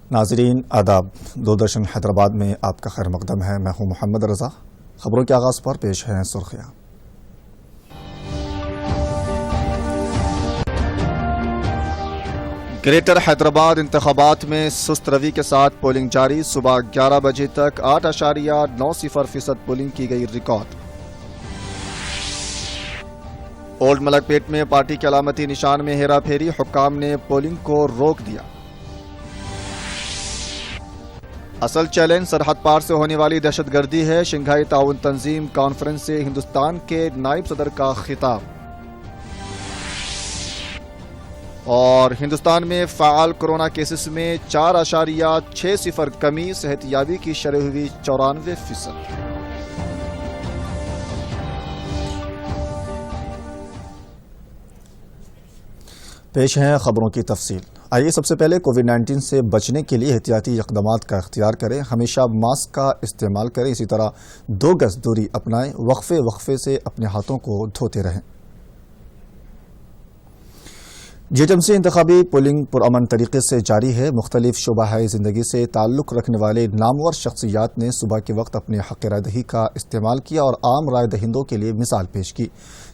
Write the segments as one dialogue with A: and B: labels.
A: नाज़रीन आदाब, दूरदर्शन हैदराबाद में आपका खैर मकदम है। मैं हूं मोहम्मद रज़ा। खबरों के आगाज़ पर पेश हैं सुर्खियां। ग्रेटर हैदराबाद इंतखाबात में सुस्त रवि के साथ पोलिंग जारी। सुबह 11 बजे तक 8.90% पोलिंग की गई रिकॉर्ड। ओल्ड मलकपेट में पार्टी के अलामती निशान में हेरा फेरी, हुक्काम ने पोलिंग को रोक दिया। असल चैलेंज सरहद पार से होने वाली दहशतगर्दी है, शंघाई ताउन तंजीम कॉन्फ्रेंस से हिंदुस्तान के नायब सदर का खिताब। और हिंदुस्तान में फ़ाल कोरोना केसेस में 4.60 कमी, सेहतयाबी की शरह हुई 94%। पेश हैं खबरों की तफसील। आइए सबसे पहले कोविड-19 से बचने के लिए एहतियाती इक़दामात का इख्तियार करें। हमेशा मास्क का इस्तेमाल करें। इसी तरह 2 गज दूरी अपनाएं। वक्फे से अपने हाथों को धोते रहें। जीएचएमसी इंतखाबी पोलिंग पुरअमन तरीके से जारी है। मुख्तलिफ शुबाह ज़िंदगी से ताल्लुक़ रखने वाले नामवर शख्सियात ने सुबह के वक्त अपने हक़ राय दही का इस्तेमाल किया और आम राय दहिंदों के लिए मिसाल पेश की।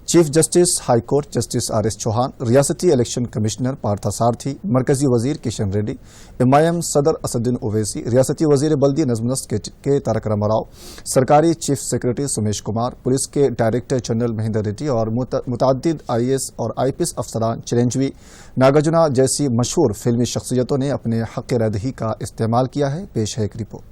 A: Chief justice high court justice R S. Chauhan, रियासती इलेक्शन कमिश्नर पार्था सारथी, मरकजी वजीर किशन रेड्डी, एमआईएम सदर असदुद्दीन ओवैसी, रियासती वजीर बल्दी नज़्म नस्क के तारक रामाराव, सरकारी chief secretary Sumesh Kumar, police के डायरेक्टर जनरल महेंद्र रेड्डी और मुतअद्दिद आईएएस और आईपीएस अफसरान, चिरंजीवी नागार्जुना जैसी मशहूर फिल्मी शख्सियतों ने अपने हक़ राय दही का इस्तेमाल किया है। पेश है एक रिपोर्ट।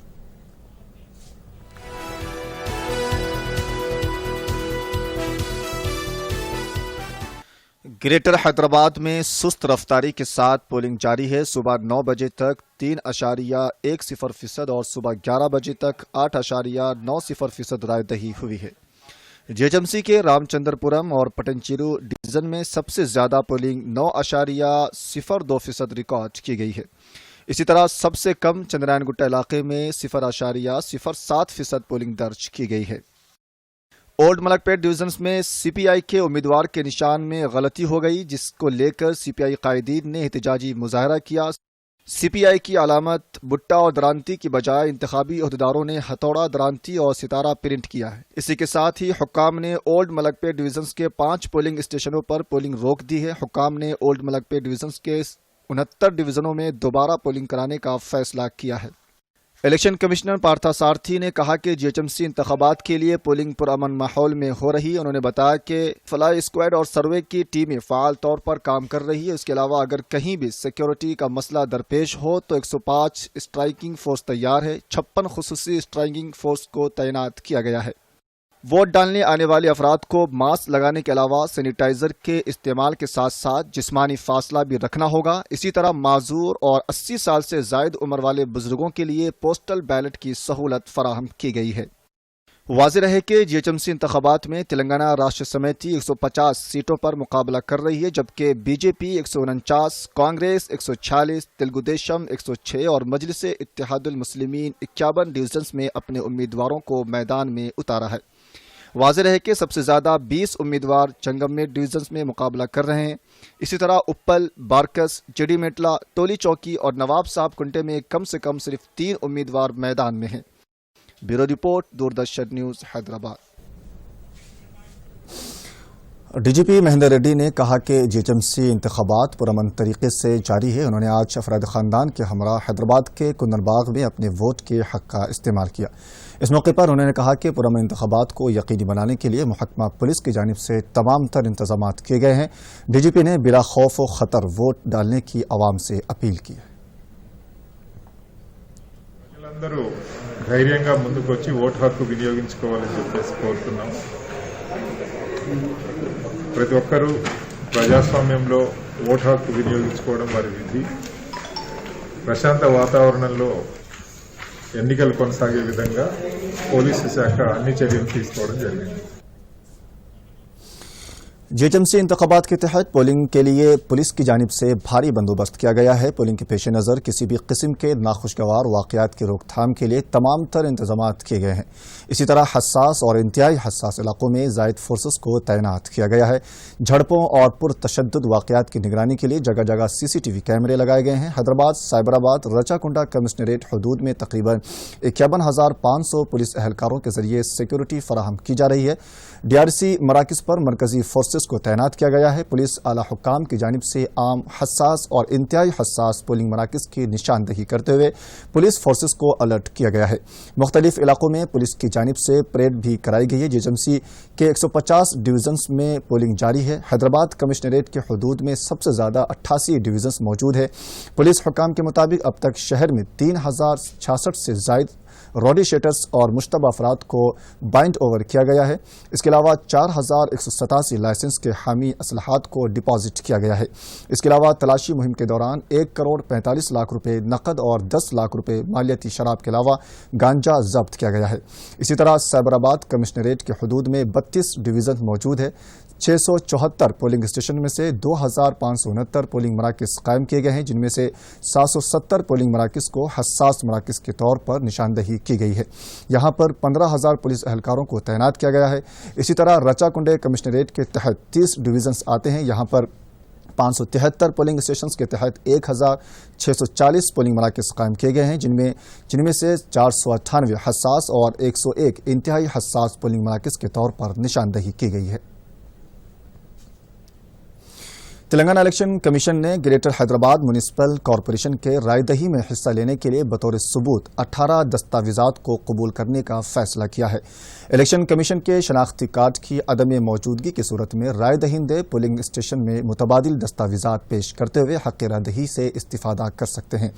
A: ग्रेटर हैदराबाद में सुस्त रफ्तारी के साथ पोलिंग जारी है। सुबह 9 बजे तक 3.10% और सुबह 11 बजे तक 8.90% राय दही हुई है। जीएचएमसी के रामचंद्रपुरम और पटनचेरू डिवीजन में सबसे ज्यादा पोलिंग 9.02% रिकॉर्ड की गई है। इसी तरह सबसे कम चंद्रायन गुट्टा इलाके में 0.07% पोलिंग दर्ज की गई है। ओल्ड मलकपेट डिवीजन में सीपीआई के उम्मीदवार के निशान में गलती हो गई, जिसको लेकर सीपीआई कायदीन ने एहतजाजी मुजाहरा किया। सीपीआई की अलामत बुट्टा और दरांती की बजाय इंतखाबी अहदेदारों ने हथौड़ा, दरांती और सितारा प्रिंट किया है। इसी के साथ ही हुक्काम ने ओल्ड मलकपेट डिवीजन के 5 पोलिंग स्टेशनों पर पोलिंग रोक दी है। हुक्काम ने ओल्ड मलकपेट डिवीजन के 69 डिवीजनों में दोबारा पोलिंग कराने का फैसला किया है। इलेक्शन कमिश्नर पार्था सारथी ने कहा कि जीएचएमसी इंतखाबात के लिए पोलिंग पुरअमन माहौल में हो रही है। उन्होंने बताया कि फ्लाई स्क्वाड और सर्वे की टीमें फ़ाल तौर पर काम कर रही है। इसके अलावा अगर कहीं भी सिक्योरिटी का मसला दरपेश हो तो 105 स्ट्राइकिंग फोर्स तैयार है। 56 खुसूसी स्ट्राइकिंग फोर्स को तैनात किया गया है। वोट डालने आने वाले अफराद को मास्क लगाने के अलावा सैनिटाइजर के इस्तेमाल के साथ साथ जिस्मानी फासला भी रखना होगा। इसी तरह माजूर और 80 साल से जायद उम्र वाले बुजुर्गों के लिए पोस्टल बैलेट की सहूलत फराहम की गई है। वाज़ेह रहे कि जीएचएमसी इंतखाबात में तेलंगाना राष्ट्र समिति 150 सीटों पर मुकाबला कर रही है, जबकि बीजेपी 149, कांग्रेस 146, तेलुगु देशम 106 और मजलिस इत्तेहादुल मुस्लिमीन 51 डिवीजन में अपने उम्मीदवारों को मैदान में उतारा है। वाज़ेह रहे कि सबसे ज़्यादा 20 उम्मीदवार चंगमेट डिवीजन में मुकाबला कर रहे हैं। इसी तरह उप्पल, बारकस, जडीमेटला, टोली चौकी और नवाब साहब कुंटे में कम से कम सिर्फ 3 उम्मीदवार मैदान में हैं। Bureau report, Doordarshan news, Hyderabad. DGP Mahendra Reddy ने कहा कि जीएचएमसी इंतखाबात पुरअमन तरीके से जारी है। उन्होंने आज अफराद ख़ानदान के हमरा हैदराबाद के कुंदनबाग में अपने वोट के हक़ का इस्तेमाल किया। इस मौके पर उन्होंने कहा कि पुरअमन इंतखाबात को यकीनी बनाने के लिए महकमा पुलिस की जानिब से तमाम तर इंतजाम किए गए हैं। डीजीपी ने बिला खौफ व खतर वोट डालने की आवाम से अपील की है।
B: ధైర్యంగా ముందుకొచ్చి ఓటు హక్కు వినియోగించుకోవాలని చెప్పేసి కోరుతున్నాం. ప్రతి ఒక్కరూ ప్రజాస్వామ్యంలో ఓటు హక్కు వినియోగించుకోవడం వారి విధి. ప్రశాంత వాతావరణంలో ఎన్నికలు కొనసాగే విధంగా పోలీసు శాఖ అన్ని చర్యలు తీసుకోవడం జరిగింది.
A: JHMC इंतखाबात के तहत पोलिंग के लिए पुलिस की जानिब से भारी बंदोबस्त किया गया है। पोलिंग के पेश नज़र किसी भी किस्म के नाखुशगवार वाक़यात की रोकथाम के लिए तमाम तर इंतजामात किए गए हैं। इसी तरह हसास और इंतहाई हसास इलाकों में ज़ायद फोर्सेस को तैनात किया गया है। झड़पों और पुरतशद्दुद वाक़यात की निगरानी के लिए जगह जगह CCTV कैमरे लगाए गए हैं। हैदराबाद, साइबराबाद, रचाकुंडा कमिश्नरेट हदूद में तकरीबन 51,500 पुलिस एहलकारों के जरिए सिक्योरिटी फराहम की जा रही है। DRC मराकज़ पर मरकजी फोर्सेस को तैनात किया गया है। पुलिस आला हुक्काम की जानिब से आम, हसास और इंतहाई हसास पोलिंग मराकज़ की निशानदही करते हुए पुलिस फोर्सेस को अलर्ट किया गया है। मुख्तलिफ इलाकों में पुलिस की जानिब से परेड भी कराई गई है। JHMC के 150 डिवीजन्स में पोलिंग जारी है। हैदराबाद कमिश्नरेट के हदूद में सबसे ज़्यादा 88 डिवीजन्स मौजूद है। पुलिस हुक्काम के मुताबिक अब तक शहर में 3066 से ज़ायद रॉडी शेटर्स और मुश्तबा अफराद को बाइंड ओवर किया गया है। इसके अलावा 4187 लाइसेंस के हामी असलहात को डिपॉजिट किया गया है। इसके अलावा तलाशी मुहिम के दौरान 1 करोड़ 45 लाख रुपए नकद और 10 लाख रुपए मालियाती शराब के अलावा गांजा जब्त किया गया है। इसी तरह साइबराबाद कमिश्नरेट के हदूद में 32 डिवीज़न मौजूद है। 674 पोलिंग स्टेशन में से 2569 पोलिंग मराकज़ कायम किए गए हैं, जिनमें से 770 पोलिंग मराकज़ को हसास मराकज़ के तौर पर निशानदही की गई है। यहाँ पर 15,000 पुलिस एहलकारों को तैनात किया गया है। इसी तरह रचाकुंडे कमिश्नरेट के तहत 30 डिवीजन्स आते हैं। यहाँ पर 573 पोलिंग स्टेशंस के तहत 1640 पोलिंग मराकज़ कायम किए गए हैं, जिनमें से 498 हसास और 101 इंतहाई हसास पोलिंग मराकज़ के तौर पर निशानदही की गई है। तेलंगाना इलेक्शन कमीशन ने ग्रेटर हैदराबाद म्यूनिसिपल कॉरपोरेशन के रायदही में हिस्सा लेने के लिए बतौर सबूत 18 दस्तावेजात को कबूल करने का फैसला किया है। इलेक्शन कमीशन के शनाख्ती कार्ड की अदम मौजूदगी की सूरत में राय दहिंदे पोलिंग स्टेशन में मुतबादिल दस्तावेजात पेश करते हुए हक़ रायदही से इस्तिफादा कर सकते हैं।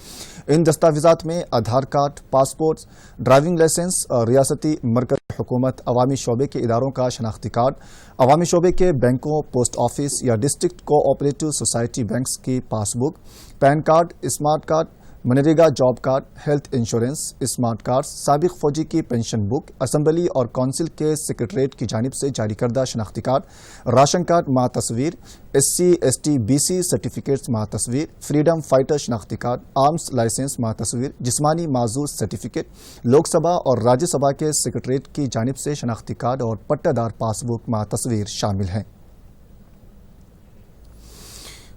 A: इन दस्तावेजात में आधार कार्ड, पासपोर्ट, ड्राइविंग लाइसेंस, रियासती मरकज़ी हुकूमत, अवामी शोबे के इदारों का शनाख्ती कार्ड, अवामी शोबे के बैंकों, पोस्ट ऑफिस या डिस्ट्रिक्ट कोऑपरेटिव सोसाइटी बैंक्स की passbook, pan card, smart card, MNREGA job card, health insurance, smart card, साबिक फौजी की पेंशन बुक, असम्बली और काउंसिल के सेक्रेटरीट की जानिब से जारी करदा शनाख्ती कार्ड, राशन कार्ड मा तस्वीर, SC, ST, BC सर्टिफिकेट्स मा तस्वीर, फ्रीडम फाइटर शनाख्ती कार्ड, आर्म्स लाइसेंस मा तस्वीर, जिस्मानी माजूर सर्टिफिकेट, लोकसभा और राज्यसभा के सेक्रेटरीट की जानिब से शनाख्ती कार्ड और पट्टेदार पासबुक मा तस्वीर शामिल हैं।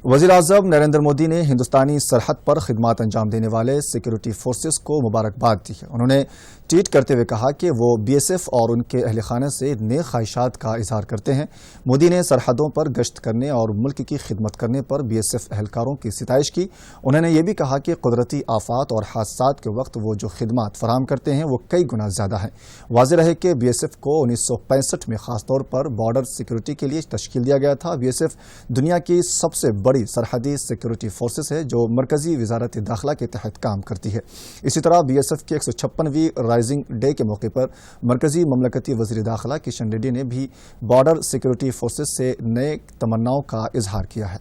A: वज़ीर-ए-आज़म नरेंद्र मोदी ने हिंदुस्तानी सरहद पर खिदमत अंजाम देने वाले सिक्योरिटी फोर्सेस को मुबारकबाद दी है। उन्होंने ट्वीट करते हुए कहा कि वो BSF और उनके अहल खाना से नेक ख्वाहिशात का इजहार करते हैं। मोदी ने सरहदों पर गश्त करने और मुल्क की खिदमत करने पर BSF एहलकारों की सिताइश की। उन्होंने ये भी कहा कि कुदरती आफात और हादसात के वक्त वो जो खिदमत फराहम करते हैं वो कई गुना ज़्यादा है। वाज़ेह रहे कि BSF को 1965 में खासतौर पर बॉर्डर सिक्योरिटी के लिए तश्कील दिया गया था। BSF दुनिया की सबसे बड़ी सरहदी सिक्योरिटी फोर्सेस है जो मरकजी वजारत दाखिला के तहत काम करती है। इसी तरह BSF की 156वीं राइजिंग डे के मौके पर मरकजी ममलकती वज़ीर दाखिला किशन रेड्डी ने भी बॉर्डर सिक्योरिटी फोर्सेस से नए तमन्नाओं का इजहार किया है।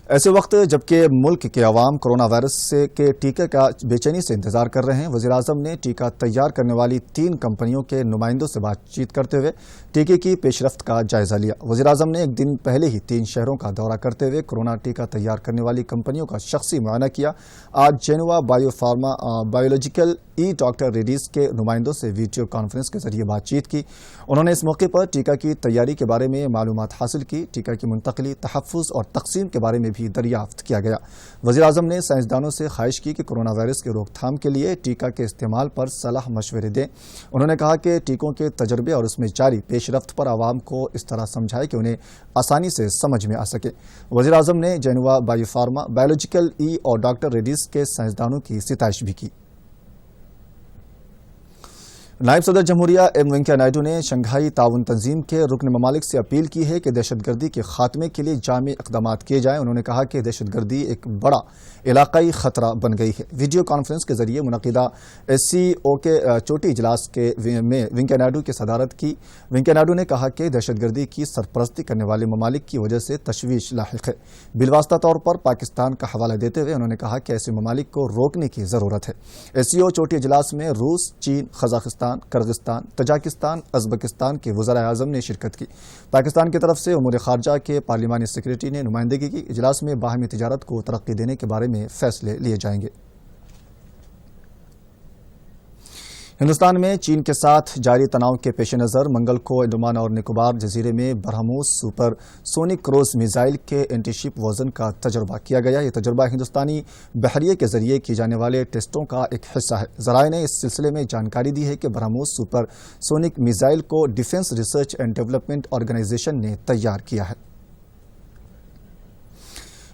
A: ऐसे वक्त जबकि मुल्क के अवाम कोरोना वायरस के टीके का बेचैनी से इंतजार कर रहे हैं, वज़ीर-ए-आज़म ने टीका तैयार करने वाली 3 कंपनियों के नुमाइंदों से बातचीत करते हुए टीके की पेशरफ्त का जायजा लिया। वज़ीर-ए-आज़म ने एक दिन पहले ही 3 शहरों का दौरा करते हुए कोरोना टीका तैयार करने वाली कंपनियों का शख्सी मुआयना किया। आज जेनुआ बायोफार्मा बायोलॉजिकल डॉक्टर रेड्डीज के नुमाइंदों से वीडियो कॉन्फ्रेंस के जरिए बातचीत की। उन्होंने इस मौके पर टीका की तैयारी के बारे में मालूमात हासिल की। टीका की मुंतकली, तहफ़्फ़ुज़ और तक़सीम के बारे में भी दरियाफ्त किया गया। वज़ीर-ए-आज़म ने साइंसदानों से ख्वाहिश की कि कोरोना वायरस के रोकथाम के लिए टीका के इस्तेमाल पर सलाह मशवरे दें। उन्होंने कहा कि टीकों के तजर्बे और उसमें जारी पेशरफ्त पर आवाम को इस तरह समझाए कि उन्हें आसानी से समझ में आ सके। वज़ीर-ए-आज़म ने जेनुआ बायोफार्मा बायोलॉजिकल और डॉक्टर रेड्डीज के साइंसदानों की सिताइश भी की। नायब सदर जमहूरिया एम वेंकैया नायडू ने शंघाई ताउन तंजीम के रुकन ममालिक से अपील की है कि दहशतगर्दी के खात्मे के लिए जामी इक़दामात किए जाएं। उन्होंने कहा कि दहशतगर्दी एक बड़ा इलाकाई खतरा बन गई है। वीडियो कॉन्फ्रेंस के जरिए मुनक़िदा SCO के चोटी इजलास में वेंकैया नायडू की सदारत की। वेंकैया नायडू ने कहा कि दहशतगर्दी की सरपरस्ती करने वाले ममालिक की वजह से तशवीश लाहिक है। बिलवास्ता तौर पर पाकिस्तान का हवाला देते हुए उन्होंने कहा कि ऐसे ममालिक को रोकने की ज़रूरत है। SCO चोटी इजलास में रूस, चीन, Kazakhstan Uzbekistan, Kyrgyzstan, Tajikistan, Uzbekistan کے وزراء اعظم نے شرکت کی۔ پاکستان کی طرف سے امور خارجہ کے پارلیمانی سیکریٹری نے نمائندگی کی۔ اجلاس میں باہمی تجارت کو ترقی دینے کے بارے میں فیصلے لیے جائیں گے۔ ہندوستان میں چین کے ساتھ جاری تناؤ کے پیش نظر منگل کو انڈمان اور نکوبار جزیرے میں BrahMos super sonic cruise missile کے اینٹی شپ ورژن کا تجربہ کیا گیا۔ یہ تجربہ ہندوستانی بحریے کے ذریعے کیے جانے والے ٹیسٹوں کا ایک حصہ ہے۔ ذرائع نے اس سلسلے میں جانکاری دی ہے کہ برہموس سپر سونک میزائل کو defence research and development organisation نے تیار کیا ہے۔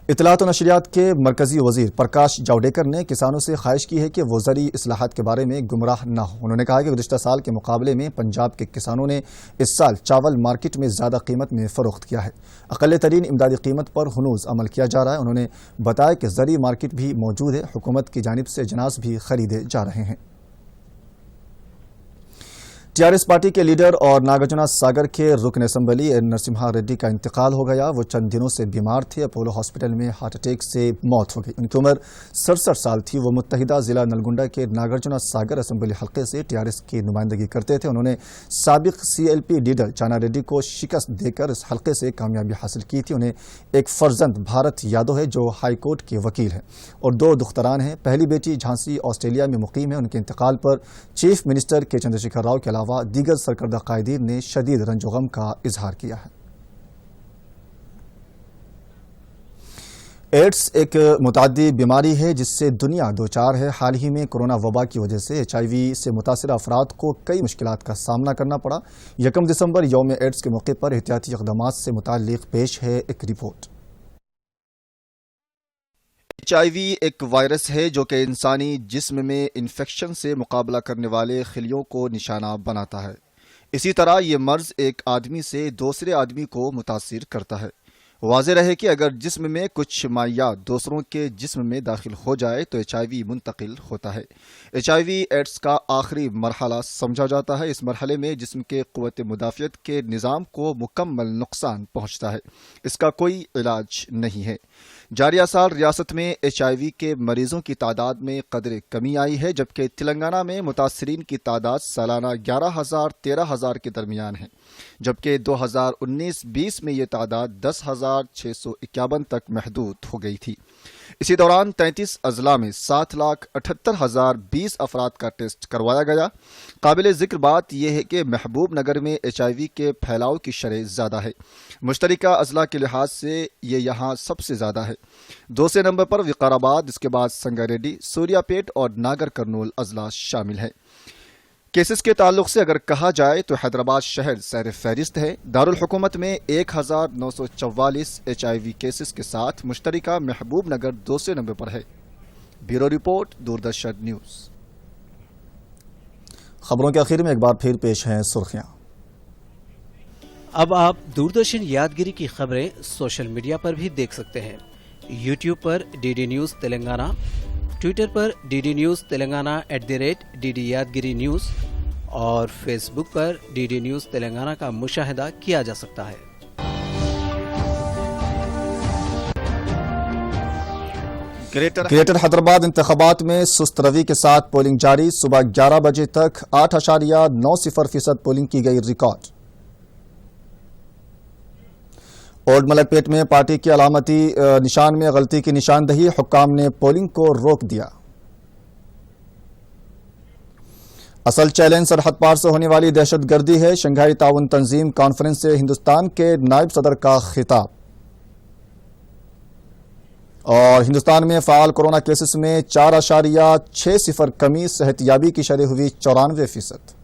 A: اطلاعات و نشریات کے مرکزی وزیر پرکاش جاوڈیکر نے کسانوں سے خواہش کی ہے کہ وہ زرعی اصلاحات کے بارے میں گمراہ نہ ہوں۔ انہوں نے کہا کہ گزشتہ سال کے مقابلے میں پنجاب کے کسانوں نے اس سال چاول مارکیٹ میں زیادہ قیمت میں فروخت کیا ہے۔ اقل ترین امدادی قیمت پر ہنوز عمل کیا جا رہا ہے۔ انہوں نے بتایا کہ زرعی مارکیٹ بھی موجود ہے، حکومت کی جانب سے جناز بھی خریدے جا رہے ہیں۔ ٹی آر ایس پارٹی کے لیڈر اور ناگرجنا ساگر کے رکن اسمبلی این نرسمہا ریڈی کا انتقال ہو گیا۔ وہ چند دنوں سے بیمار تھے۔ اپولو ہاسپٹل میں ہارٹ اٹیک سے موت ہو گئی۔ ان کی عمر 67 سال تھی۔ وہ متحدہ ضلع نلگنڈا کے ناگرجنا ساگر اسمبلی حلقے سے ٹی آر ایس کی نمائندگی کرتے تھے۔ انہوں نے سابق C L P leader Chana Reddy کو شکست دے کر اس حلقے سے کامیابی حاصل کی تھی۔ انہیں ایک فرزند بھارت یادو ہے جو ہائی کورٹ کے وکیل ہیں اور 2 دختران ہیں۔ پہلی بیٹی جھانسی آسٹریلیا میں مقیم ہے۔ ان کے انتقال پر چیف منسٹر کے چندر شیکھر راؤ کے علاوہ دیگر سرکردہ قائدین نے شدید رنج و غم کا اظہار کیا ہے۔ ایڈز ایک متعدی بیماری ہے جس سے دنیا دوچار ہے۔ حال ہی میں کورونا وبا کی وجہ سے HIV سے متاثرہ افراد کو کئی مشکلات کا سامنا کرنا پڑا۔ 1 دسمبر یوم ایڈز کے موقع پر احتیاطی اقدامات سے متعلق پیش ہے ایک رپورٹ۔ HIV ایک وائرس ہے جو کہ انسانی جسم میں انفیکشن سے مقابلہ کرنے والے خلیوں کو نشانہ بناتا ہے۔ اسی طرح یہ مرض ایک آدمی سے دوسرے آدمی کو متاثر کرتا ہے۔ واضح رہے کہ اگر جسم میں کچھ مائعات دوسروں کے جسم میں داخل ہو جائے تو HIV منتقل ہوتا ہے۔ HIV ایڈز کا آخری مرحلہ سمجھا جاتا ہے۔ اس مرحلے میں جسم کے قوت مدافعت کے نظام کو مکمل نقصان پہنچتا ہے۔ اس کا کوئی علاج نہیں ہے۔ جاریہ سال ریاست میں HIV کے مریضوں کی تعداد میں قدرے کمی آئی ہے، جبکہ تلنگانہ میں متاثرین کی تعداد سالانہ 11,000-13,000 کے درمیان ہے، جبکہ 2019-20 میں یہ تعداد 10,651 تک محدود ہو گئی تھی۔ اسی دوران 33 اضلاع میں 7,78,020 افراد کا ٹیسٹ کروایا گیا۔ قابل ذکر بات یہ ہے کہ محبوب نگر میں HIV کے پھیلاؤ کی شرح زیادہ ہے۔ مشترکہ اضلاع کے لحاظ سے یہ یہاں سب سے زیادہ ہے۔ دوسرے نمبر پر وقار آباد، اس کے بعد سنگاریڈی، سوریا پیٹ اور ناگر کرنول اضلاع شامل ہیں۔ کیسز کے تعلق سے اگر کہا جائے تو حیدرآباد شہر سیر فہرست ہے۔ دارالحکومت میں 1,944 HIV کیسز کے ساتھ مشترکہ محبوب نگر دوسرے نمبر پر ہے۔ Bureau report, Doordarshan news. خبروں کے آخر میں ایک بار پھر پیش ہیں سرخیاں۔
C: اب آپ دوردرشن یادگیری کی خبریں سوشل میڈیا پر بھی دیکھ سکتے ہیں۔ یوٹیوب پر DD نیوز تلنگانہ، ٹویٹر پر DD news Telangana @DD Yadagiri news اور فیس بک پر DD نیوز تلنگانہ کا مشاہدہ کیا جا سکتا ہے۔
A: گریٹر حیدرآباد انتخابات میں سست روی کے ساتھ پولنگ جاری۔ صبح 11 بجے تک 8.90% پولنگ کی گئی ریکارڈ۔ اولڈ ملک پیٹ میں پارٹی کی علامتی نشان میں غلطی کی نشاندہی، حکام نے پولنگ کو روک دیا۔ اصل چیلنج سرحد پار سے ہونے والی دہشت گردی ہے، شنگھائی تعاون تنظیم کانفرنس سے ہندوستان کے نائب صدر کا خطاب۔ اور ہندوستان میں فعال کورونا کیسز میں 4.60 کمی، صحت یابی کی شرح ہوئی 94%۔